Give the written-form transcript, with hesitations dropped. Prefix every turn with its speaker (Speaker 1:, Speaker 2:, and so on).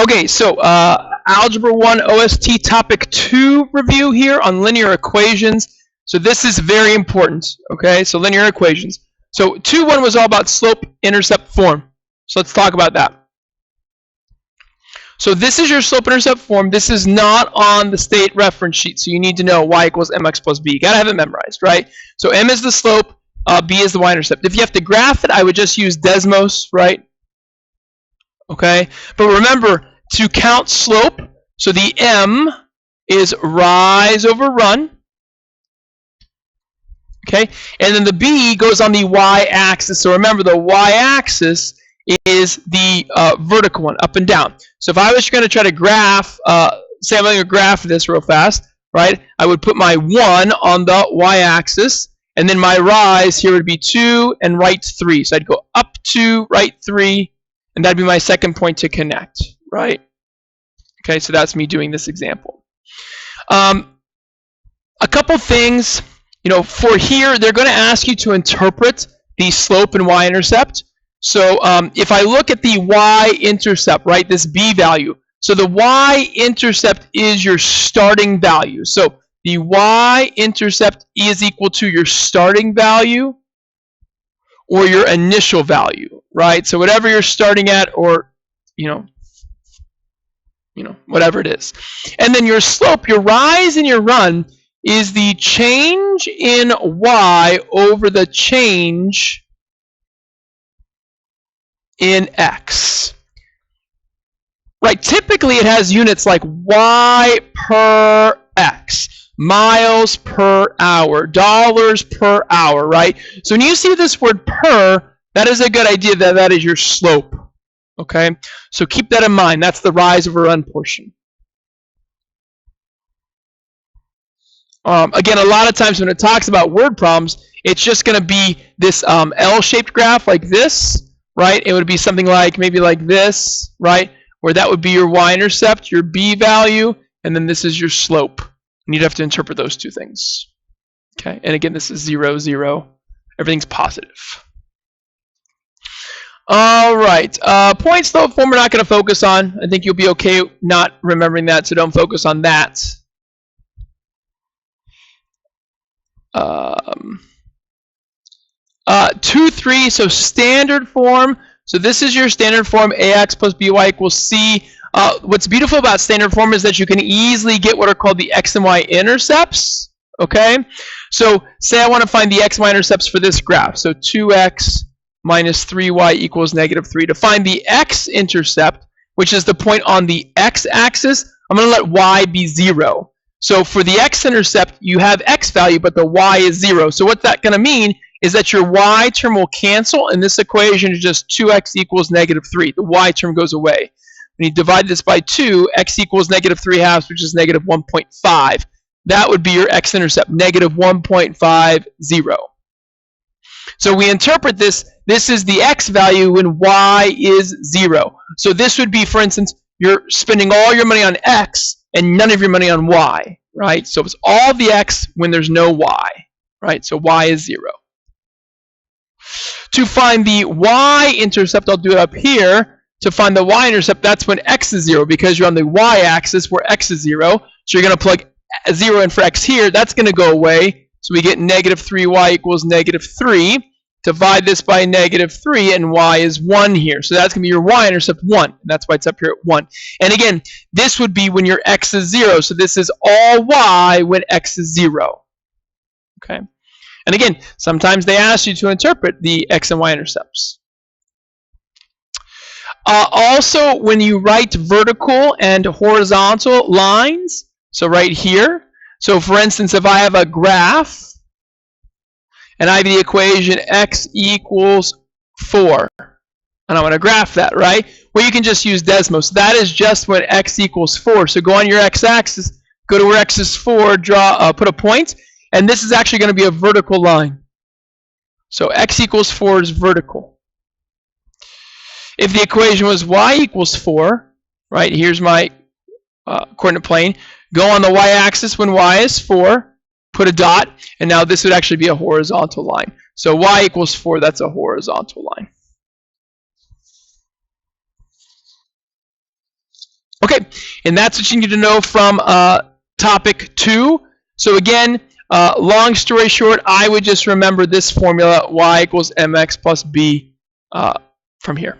Speaker 1: Okay, so Algebra 1 OST Topic 2 review here on linear equations. So this is very important, okay? So linear equations. So 2.1 was all about slope-intercept form. So let's talk about that. So this is your slope-intercept form. This is not on the state reference sheet, so you need to know y equals mx plus b. You gotta have it memorized, right? So m is the slope, b is the y-intercept. If you have to graph it, I would just use Desmos, right? Okay, but remember to count slope, so the m is rise over run, okay, and then the b goes on the y-axis. So remember, the y-axis is the vertical one, up and down. So if I was going to try to graph, say I'm going to graph this real fast, right, I would put my 1 on the y-axis, and then my rise here would be 2 and right 3. So I'd go up 2, right 3, and that'd be my second point to connect, right? Okay, so that's me doing this example. A couple things, you know, for here, they're going to ask you to interpret the slope and y-intercept. So if I look at the y-intercept, right, this b value, so the y-intercept is your starting value. So the y-intercept is equal to your starting value or your initial value, right? So whatever you're starting at, or you know, whatever it is. And then your slope, your rise and your run, is the change in y over the change in x. Right, typically it has units like y per x, miles per hour, dollars per hour, right? So when you see this word per, that is a good idea that that is your slope, okay? So keep that in mind. That's the rise over run portion. Again, a lot of times when it talks about word problems, it's just going to be this L-shaped graph like this, right? It would be something like, maybe like this, right? Where that would be your y-intercept, your b value, and then this is your slope. And you'd have to interpret those two things. Okay, and again, this is 0, 0. Everything's positive. All right, point slope form we're not going to focus on. I think you'll be okay not remembering that, so don't focus on that. 2.3, so standard form. So this is your standard form, ax plus by equals c. What's beautiful about standard form is that you can easily get what are called the x and y intercepts. Okay, so say I want to find the x and y intercepts for this graph. So 2x minus 3y equals negative 3. To find the x-intercept, which is the point on the x-axis, I'm going to let y be 0. So for the x-intercept, you have x value, but the y is 0. So what's that going to mean is that your y term will cancel, and this equation is just 2x equals negative 3. The y term goes away. When you divide this by 2, x equals negative 3 halves, which is negative 1.5. That would be your x-intercept, negative 1.50. So we interpret this. This is the x value when y is 0. So this would be, for instance, you're spending all your money on x and none of your money on y, right? So it's all the x when there's no y, right? So y is 0. To find the y-intercept, I'll do it up here. To find the y-intercept, that's when x is 0, because you're on the y-axis where x is 0. So you're going to plug 0 in for x here. That's going to go away. So we get negative 3y equals negative 3. Divide this by negative 3, and y is 1 here. So that's going to be your y-intercept 1. And that's why it's up here at 1. And again, this would be when your x is 0. So this is all y when x is 0. Okay. And again, sometimes they ask you to interpret the x and y intercepts. Also, when you write vertical and horizontal lines, so right here, so for instance, if I have a graph, and I have the equation x equals 4, and I want to graph that, right? Well, you can just use Desmos. That is just when x equals 4. So go on your x-axis, go to where x is 4, draw, put a point, and this is actually going to be a vertical line. So x equals 4 is vertical. If the equation was y equals 4, right, here's my coordinate plane, go on the y-axis when y is 4, put a dot, and now this would actually be a horizontal line. So y equals 4, that's a horizontal line. Okay, and that's what you need to know from topic 2. So again, long story short, I would just remember this formula, y equals mx plus b from here.